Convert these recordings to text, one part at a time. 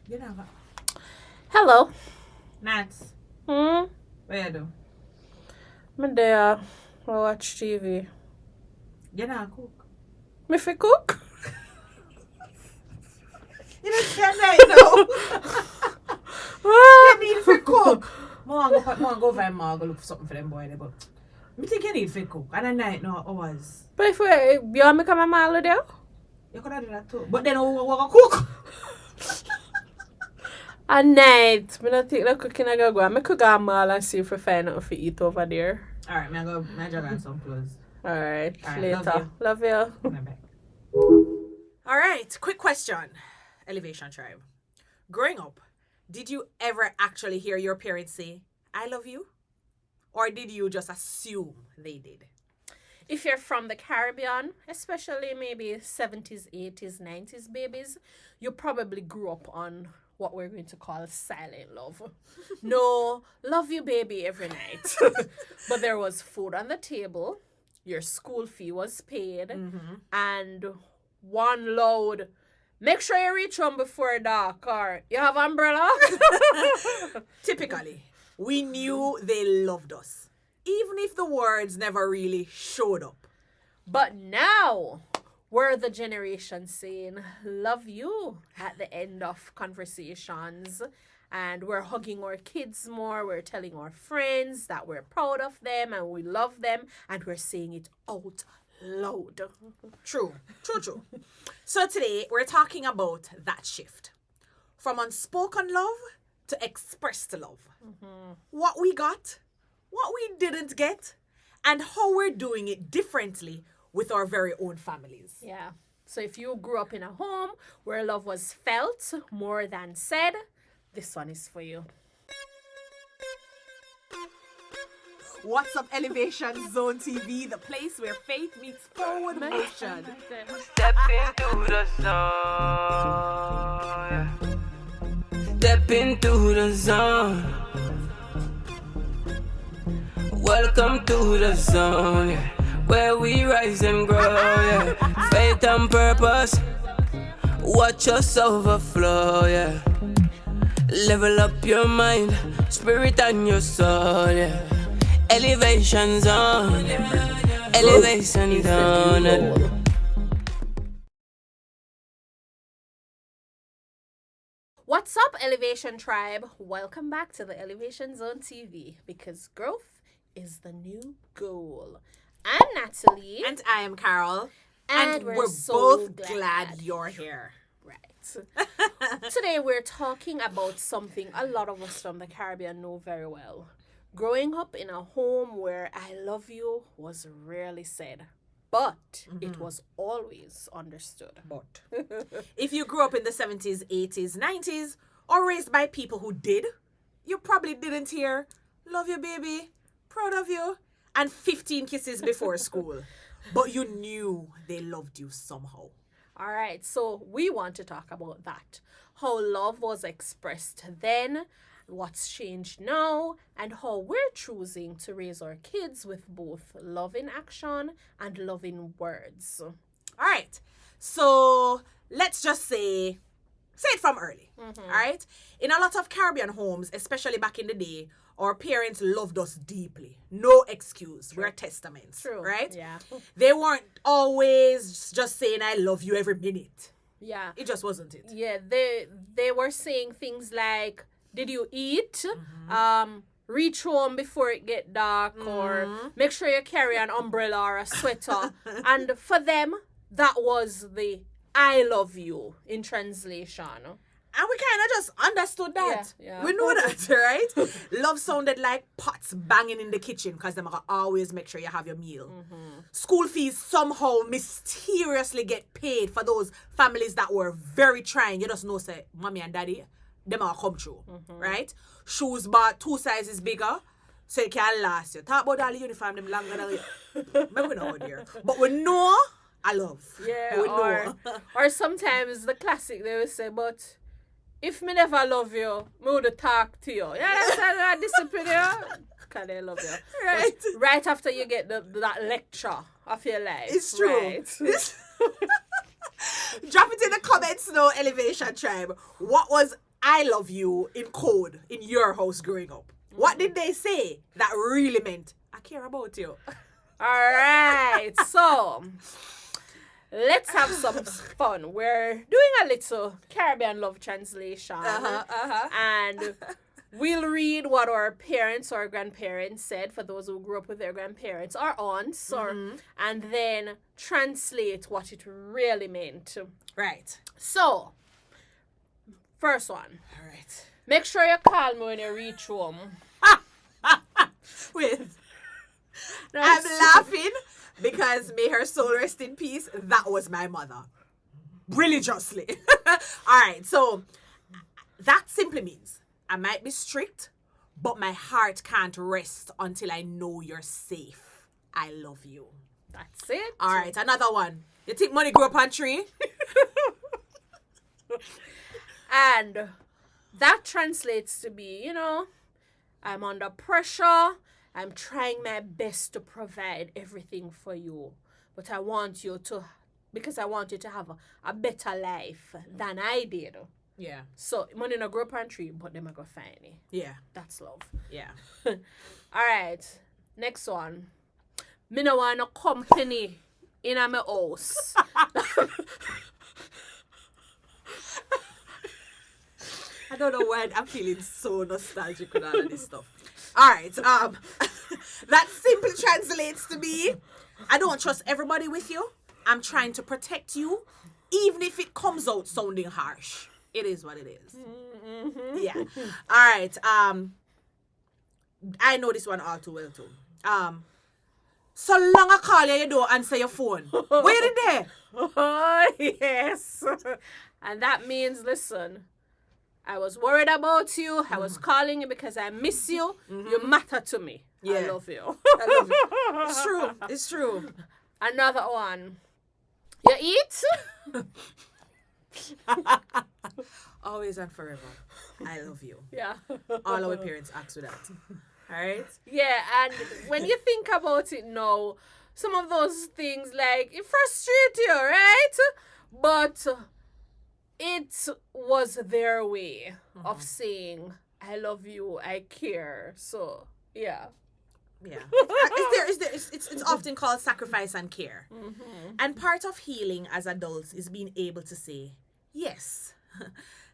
You know, Hello. Nats, Hmm? what you do? I'm there. I watch TV. You know, cook. Me fi cook? You don't say that, no. You need to cook. I go over and go look for something for them boy there, but I think you need to cook. And at night, no hours. But if you want me come and all there? You could have done that too. But then we go cook. At night, me not think the cooking I go. I could go mall and see if we find nothing to eat over there. Alright, I go jog on some clothes. Alright, Alright, later. Love you. I'm back. Alright, quick question. Elevation Tribe. Growing up, did you ever actually hear your parents say, I love you? Or did you just assume they did? If you're from the Caribbean, especially maybe 70s, 80s, 90s babies, you probably grew up on what we're going to call silent love. No, love you baby every night. But there was food on the table, your school fee was paid, and one loud, make sure you reach home before dark, or you have umbrella. Typically, we knew they loved us, even if the words never really showed up. But now, we're the generation saying, love you at the end of conversations. And we're hugging our kids more. We're telling our friends that we're proud of them and we love them. And we're saying it out loud. True. So today, we're talking about that shift. From unspoken love to expressed love. What we got, what we didn't get, and how we're doing it differently with our very own families. Yeah. So if you grew up in a home where love was felt more than said, this one is for you. What's up, Elevation Zone TV, the place where faith meets forward motion. Step into the zone. Step into the zone. Welcome to the zone, yeah, where we rise and grow, yeah. Faith and purpose, watch us overflow, yeah. Level up your mind, spirit and your soul, yeah. Elevation zone, elevation zone. What's up, Elevation Tribe? Welcome back to the Elevation Zone TV, because growth is the new goal. I'm Natalie. And I am Carol. And we're so both glad you're here. Right. Today we're talking about something a lot of us from the Caribbean know very well. Growing up in a home where I love you was rarely said, but it was always understood. But if you grew up in the 70s, 80s, 90s, or raised by people who did, you probably didn't hear, love you, baby, proud of you, and 15 kisses before school. But you knew they loved you somehow. All right, so we want to talk about that. How love was expressed then, what's changed now, and how we're choosing to raise our kids with both love in action and love in words. All right, so let's just say it from early, all right? In a lot of Caribbean homes, especially back in the day, our parents loved us deeply. No excuse. True. We're testaments. True. Right? Yeah. They weren't always just saying, I love you every minute. Yeah. It just wasn't it. Yeah, they were saying things like, did you eat? Reach home before it get dark, or make sure you carry an umbrella or a sweater. And for them, that was the I love you in translation. And we kind of just understood that. Yeah. We know that, right? Love sounded like pots banging in the kitchen because them are always make sure you have your meal. School fees somehow mysteriously get paid for those families that were very trying. You just know, say, mommy and daddy, them are come true, right? Shoes bought 2 sizes bigger so it can last you. Talk about all the uniform, them longer than you. Maybe we know here. But we know I love. Yeah, we know. or sometimes the classic, they will say, but if me never love you, me would talk to you. Yeah, that's how I discipline you. because they love you. Right. But right after you get that lecture of your life. It's true. Right. Drop it in the comments now, Elevation Tribe. What was I love you in code in your house growing up? What did they say that really meant I care about you? All right. So, let's have some fun. We're doing a little Caribbean love translation. And we'll read what our parents or grandparents said for those who grew up with their grandparents or aunts, and then translate what it really meant. Right. So, first one. All right. Make sure you call me when you reach home. Wait. I'm laughing because may her soul rest in peace. That was my mother. Religiously. All right. So that simply means I might be strict, but my heart can't rest until I know you're safe. I love you. That's it. All right. Another one. You think money grow up on tree? And that translates to be, I'm under pressure. I'm trying my best to provide everything for you. But I want you to, because I want you to have a better life than I did. Yeah. So, money no grow up on tree, but them I go find it. Yeah. That's love. Yeah. All right. Next one. Me no want no company in my house. I don't know why I'm feeling so nostalgic with all of this stuff. All right. That simply translates to me, I don't trust everybody with you. I'm trying to protect you, even if it comes out sounding harsh. It is what it is. Mm-hmm. Yeah. All right. I know this one all too well too. So long I call you, you don't answer your phone. Where you there? Oh, yes. And that means, listen, I was worried about you. I was calling you because I miss you. You matter to me. Yeah. I love you. I love you. It's true. It's true. Another one. You eat? Always and forever. I love you. Yeah. All our parents ask you that. All right? Yeah, and when you think about it now, some of those things, like, it frustrates you, right? But it was their way of saying, I love you, I care. So, yeah. Yeah. It's often called sacrifice and care. And part of healing as adults is being able to say, yes,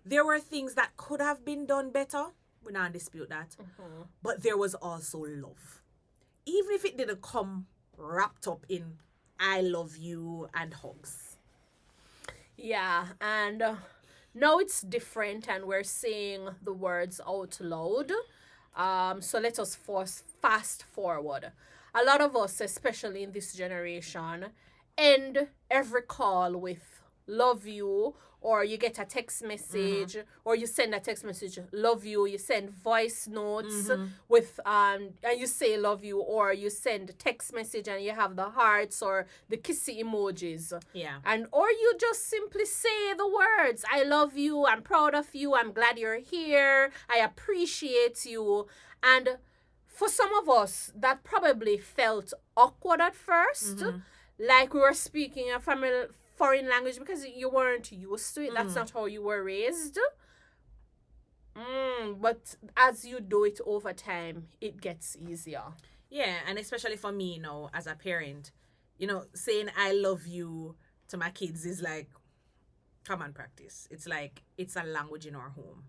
there were things that could have been done better. We don't dispute that. But there was also love. Even if it didn't come wrapped up in I love you and hugs. Yeah, and now it's different and we're saying the words out loud. So let us fast forward. A lot of us, especially in this generation, end every call with love you, or you get a text message, or you send a text message, love you, you send voice notes with and you say love you, or you send text message and you have the hearts or the kissy emojis. Yeah. And or you just simply say the words, I love you, I'm proud of you, I'm glad you're here, I appreciate you. And for some of us, that probably felt awkward at first, like we were speaking a foreign language because you weren't used to it. That's not how you were raised. But as you do it over time, it gets easier. Yeah, and especially for me, as a parent, saying I love you to my kids is like common practice. It's like it's a language in our home.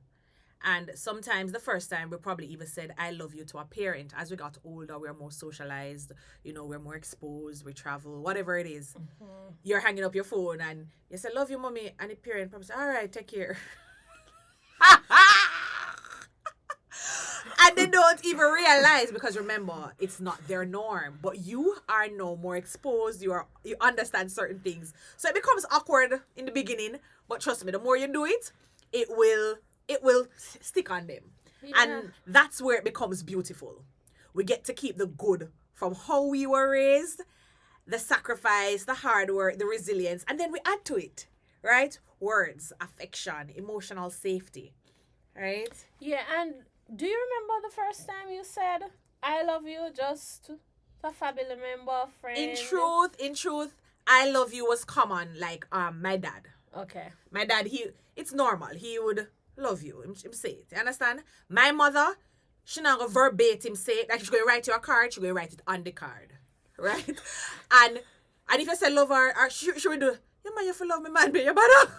And sometimes the first time we probably even said I love you to a parent. As we got older, we're more socialized, we're more exposed, we travel, whatever it is. You're hanging up your phone and you say love you, mommy, and the parent probably say, all right, take care. And they don't even realize, because remember, it's not their norm. But you are now more exposed, you understand certain things. So it becomes awkward in the beginning, but trust me, the more you do it, it will stick on them. Yeah. And that's where it becomes beautiful. We get to keep the good from how we were raised, the sacrifice, the hard work, the resilience, and then we add to it, right? Words, affection, emotional safety, right? Yeah, and do you remember the first time you said, I love you just a family member, friend. In truth, I love you was common. Like my dad. Okay. My dad, it's normal. He would love you. Him say it. You understand? My mother, she not gonna verbatim say it. Like she's gonna write you a card, she's gonna write it on the card. Right? and if you say love her, she would do, you man, you feel love me, man, be your brother.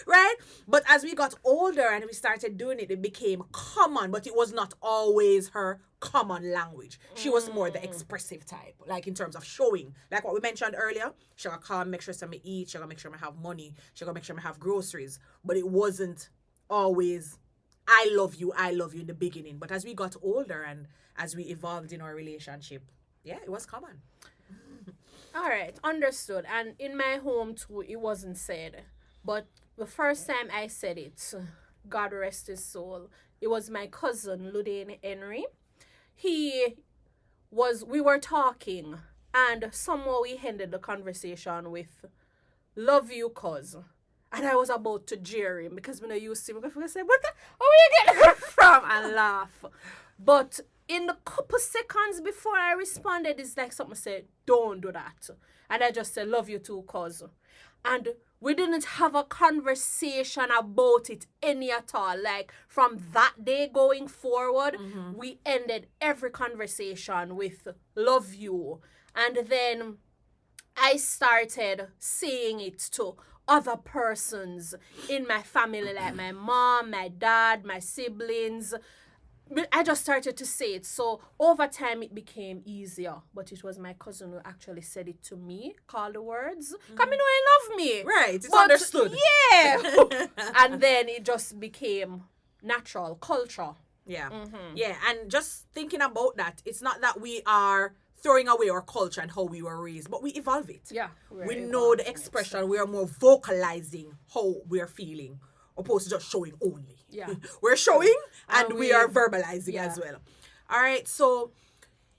Right? But as we got older and we started doing it, it became common, but it was not always her common language. She was more the expressive type, like in terms of showing. Like what we mentioned earlier, she gonna come, make sure I eat, she gonna make sure I have money, she gonna make sure I have groceries. But it wasn't always, I love you in the beginning. But as we got older and as we evolved in our relationship, yeah, it was common. All right, understood. And in my home too, it wasn't said. But the first time I said it, God rest his soul, it was my cousin, Ludane Henry. We were talking, and somehow we ended the conversation with, love you, cuz. And I was about to jeer him because when I used to him, I say, what the, where you getting that from? And laugh. But in the couple seconds before I responded, it's like something said, don't do that. And I just said, love you too, cuz. And we didn't have a conversation about it any at all. Like, from that day going forward, we ended every conversation with love you. And then I started saying it to other persons in my family, like my mom, my dad, my siblings. I just started to say it. So over time, it became easier. But it was my cousin who actually said it to me, call the words. Because I know he love me. Right, it's understood. Yeah. And then it just became natural, culture. Yeah. Yeah, and just thinking about that, it's not that we are throwing away our culture and how we were raised, but we evolve it. Yeah. We know the expression. We are more vocalizing how we are feeling, opposed to just showing only. Yeah. We're showing and we are verbalizing as well. All right, so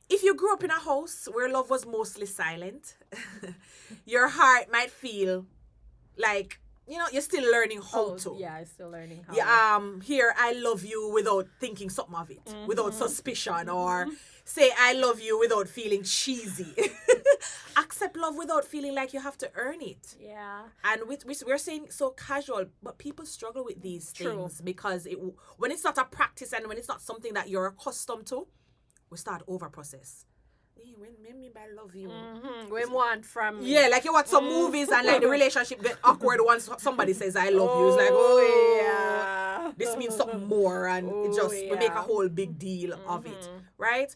if you grew up in a house where love was mostly silent, your heart might feel like, you're still learning how to. Yeah, I'm still learning how. Yeah, hear I love you without thinking something of it, without suspicion, or say I love you without feeling cheesy. Accept love without feeling like you have to earn it. Yeah. And we're saying so casual, but people struggle with these things because when it's not a practice and when it's not something that you're accustomed to, we start over process. When me by love you. We want from me. Yeah, like you watch some movies and like the relationship get awkward once somebody says I love you. It's like, oh yeah, this means something more, and we make a whole big deal of it, right?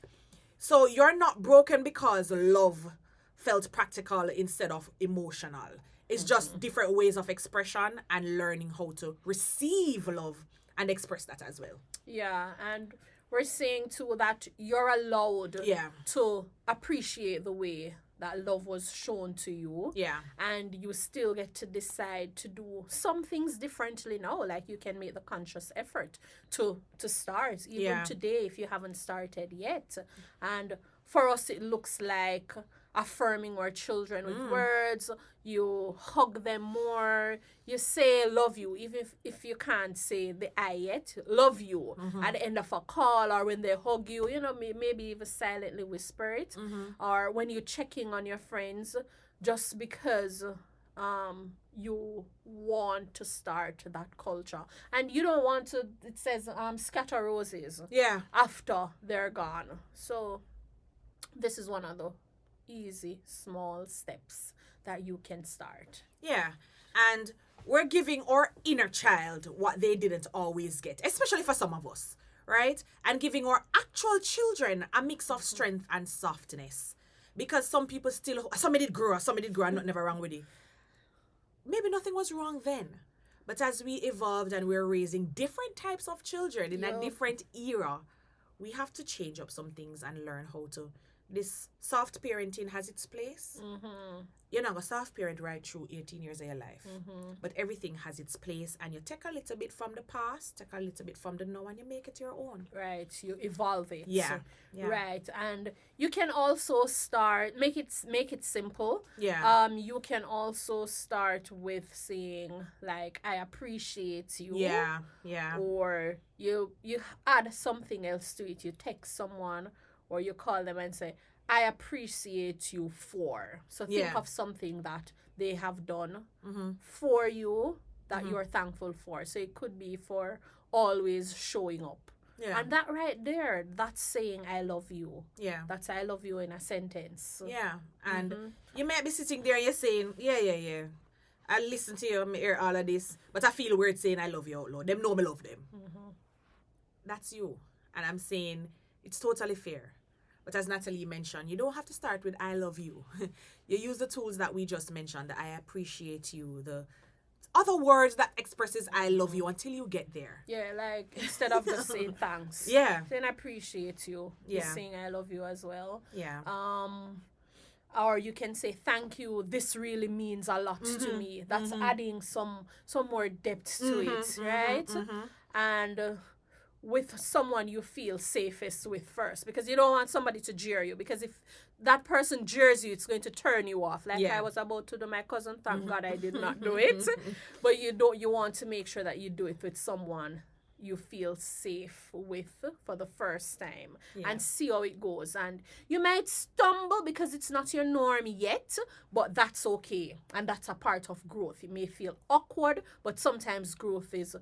So you're not broken because love felt practical instead of emotional. It's just different ways of expression and learning how to receive love and express that as well. Yeah, and we're saying too that you're allowed to appreciate the way that love was shown to you. Yeah. And you still get to decide to do some things differently now. Like you can make the conscious effort to start even today if you haven't started yet. And for us, it looks like affirming our children with words. You hug them more. You say love you, even if you can't say the I yet. Love you at the end of a call, or when they hug you, maybe even silently whisper it. Or when you're checking on your friends, just because you want to start that culture. And you don't want to, it says, scatter roses after they're gone. So this is one of the easy, small steps that you can start. Yeah. And we're giving our inner child what they didn't always get, especially for some of us, right? And giving our actual children a mix of strength and softness. Because some people some did grow and not never wrong with it. Maybe nothing was wrong then. But as we evolved and we're raising different types of children in a different era, we have to change up some things and learn how to this soft parenting has its place. You're not a soft parent right through 18 years of your life. But everything has its place, and you take a little bit from the past, take a little bit from the now, and you make it your own. Right, you evolve it. Yeah. Right, and you can also start make it simple. Yeah. You can also start with saying like, I appreciate you. Yeah. Yeah. Or you add something else to it. You text someone or you call them and say, I appreciate you for. So think of something that they have done for you that you're thankful for. So it could be for always showing up. Yeah. And that right there, that's saying I love you. Yeah. That's I love you in a sentence. Yeah. And you might be sitting there and you're saying, yeah. I listen to you, I hear all of this, but I feel weird saying I love you out loud. Them know me love them. That's you. And I'm saying it's totally fair. But as Natalie mentioned, you don't have to start with I love you. You use the tools that we just mentioned, the I appreciate you, the other words that expresses I love you until you get there. Yeah, like instead of just saying thanks. Yeah. Saying I appreciate you. Yeah. You're saying I love you as well. Yeah. Or you can say thank you. This really means a lot to me. That's adding some more depth to it, right? And with someone you feel safest with first, because you don't want somebody to jeer you, because if that person jeers you, it's going to turn you off. Like I was about to do my cousin, thank God I did not do it. But you want to make sure that you do it with someone you feel safe with for the first time and see how it goes. And you might stumble because it's not your norm yet, but that's okay. And that's a part of growth. It may feel awkward, but sometimes growth is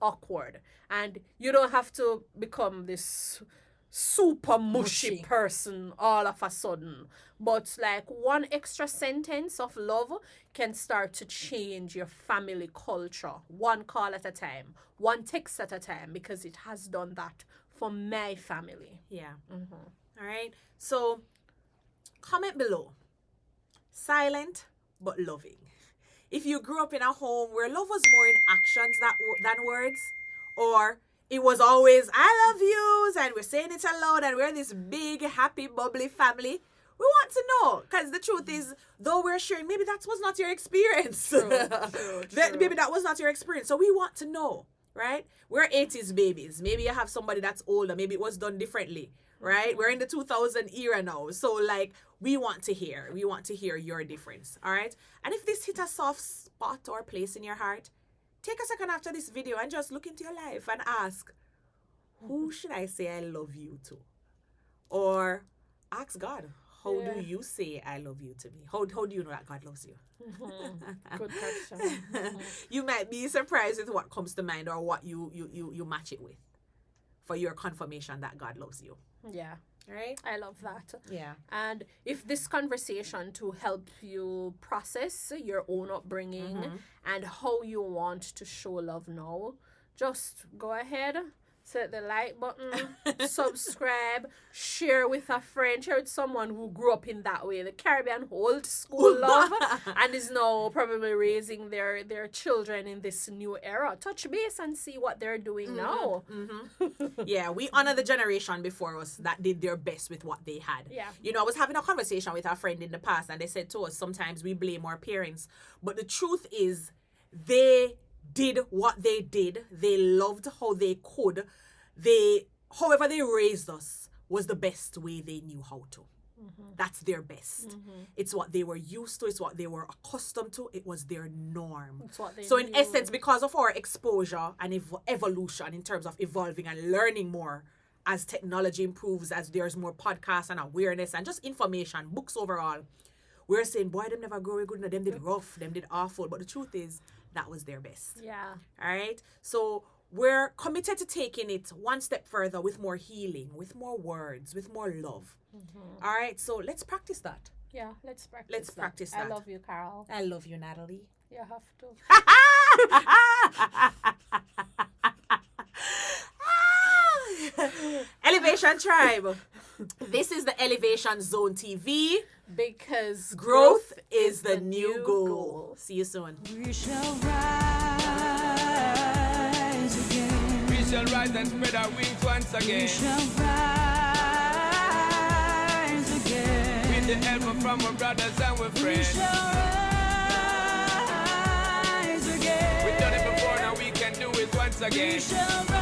awkward. And you don't have to become this super mushy person all of a sudden. But like one extra sentence of love can start to change your family culture. One call at a time, one text at a time, because it has done that for my family. Yeah. All right. So comment below. Silent but loving. If you grew up in a home where love was more in actions than words, or it was always I love yous and we're saying it aloud and we're this big, happy, bubbly family, we want to know. Because the truth is, though we're sharing, maybe that was not your experience. True. Maybe that was not your experience. So we want to know, right? We're 80s babies. Maybe you have somebody that's older. Maybe it was done differently, right? We're in the 2000 era now. So like, we want to hear your difference, all right? And if this hit a soft spot or place in your heart, take a second after this video and just look into your life and ask, who should I say I love you to? Or ask God, how do you say I love you to me? How do you know that God loves you? Good question. You might be surprised with what comes to mind or what you match it with for your confirmation that God loves you. Yeah. Right? I love that. Yeah. And if this conversation to help you process your own upbringing and how you want to show love now, just go ahead, set the like button, subscribe, share with a friend, share with someone who grew up in that way, the Caribbean old school love, and is now probably raising their children in this new era. Touch base and see what they're doing now. Yeah, we honor the generation before us that did their best with what they had. Yeah. You know, I was having a conversation with a friend in the past and they said to us, sometimes we blame our parents, but the truth is they did what they did. They loved how they could. However they raised us was the best way they knew how to. That's their best. It's what they were used to. It's what they were accustomed to. It was their norm. It's what they So in knew. essence, because of our exposure and evolution in terms of evolving and learning more as technology improves, as there's more podcasts and awareness and just information, books overall, we're saying, boy, them never grow good. No, them did rough. Them did awful. But the truth is, that was their best. Yeah. All right? So we're committed to taking it one step further with more healing, with more words, with more love. All right? So let's practice that. Yeah, let's practice Let's practice that. I love you, Carol. I love you, Natalie. You have to. Elevation Tribe. This is the Elevation Zone TV. Because Growth is the new goal. See you soon. We shall rise again. We shall rise and spread our wings once again. We shall rise again. need the help from our brothers and our friends. We shall rise again. We've done it before, now we can do it once again. We shall